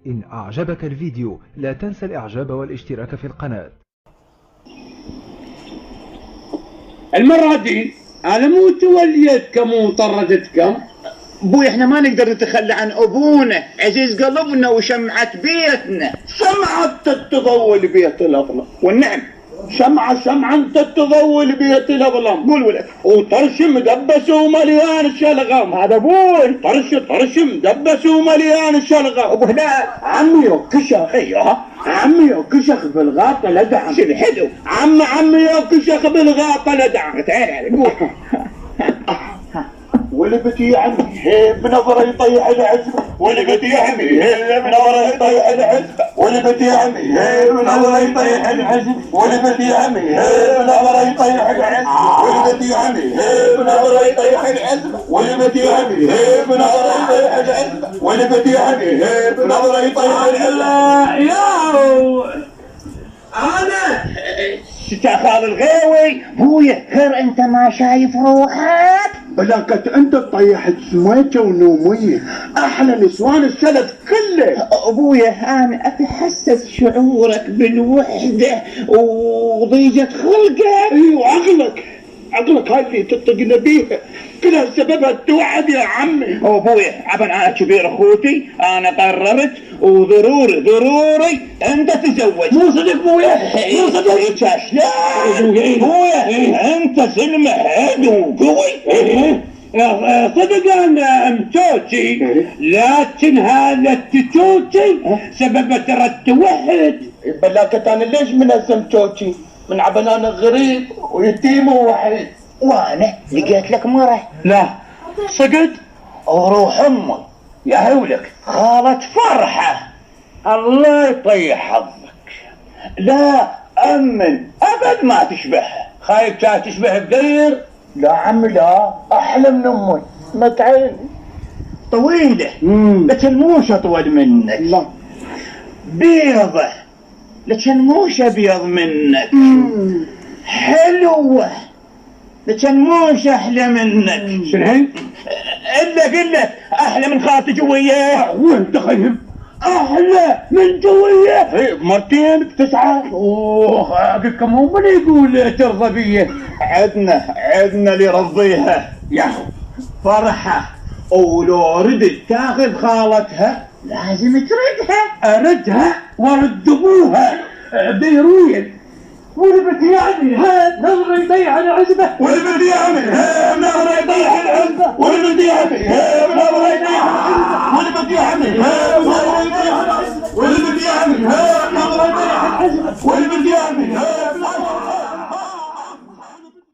إن أعجبك الفيديو لا تنسى الإعجاب والاشتراك في القناة. المرة دي أنا مو توليتكم وطردتكم. ابوي احنا ما نقدر نتخلى عن ابونا عزيز قلبنا وشمعة بيتنا. شمعة تتضول بيت الأظلم، والنعم شمعة انت تضول بيت الأظلم. قول ولد. وطرش مدبس ومليان الشلغم. هذا ابوي. طرش مدبس ومليان الشلغم. ابو هلال عمي وكشخ. ايوه عمي وكشخ بالغاطة لدعم. شنو حلو. عمي وكشخ بالغاطة لدعم. تعال قول. ولبتي يا عمي بنظره يطيح العزبه. ولبتي يا عمي بنظره يطيح العزبه. ولبتي يا عمي بنظره يطيح العزبه. ولبتي يا عمي بنظره يطيح العزبه. ولبتي يا عمي بنظره يطيح العزبه. ولبتي يا عمي بنظره يطيح العزبه. ولبتي يا عمي بنظره يطيح العزبه. ياو انا شتاخال الغيوي. ابويا خير انت ما شايف روحك. بلاكت انت طيحت سميته ونوميه احلى نسوان السلف كله. ابويا انا اتحسس شعورك بالوحده وضيجه خلقك. ايوه عقلك هاي اللي تطقنا بيها كلها سببها التوعد يا عمي. ابويا عبن انا كبير اخوتي، انا قررت وضروري انت تتزوج. مو صدق ابويا مو صدق. ابويا انت سلمة حلو قوي. صدق انا متوتي، لكن هذا التتوتي سببه ترى التوحد. بلاكة انا ليش منزم توتي؟ من عبن انا غريب ويتيم ووحيد. وانا لقيت لك مرة. لا صدق؟ وروح امي يا هولك خالة فرحة الله يطيح حظك. لا امن ابد ما تشبهها. خايف تشبه الدير؟ لا عمي لا، احلى من امي متعين. طويلة لكن موش اطول منك. لا بيضة لكن موش ابيض منك. حلوة لكن موش احلى منك. شنو هي؟ الا احلى من خالتي جوية. وين تخيم؟ احلى من جوية. ايه مرتين بتسعة. اوه اقولكم هو من يقول ترضى بيه؟ عدنا اللي يرضيها. ياهو فرحة ولو ردت تاخذ خالتها لازم تردها. اردها وارد ابوها بيروين. ولبت يعني نظرة يطيح العزبة. ولبت يعني نظرة يطيح العزبة. ولبت يعني نظرة يطيح العزبة. ولبت يعني نظرة يطيح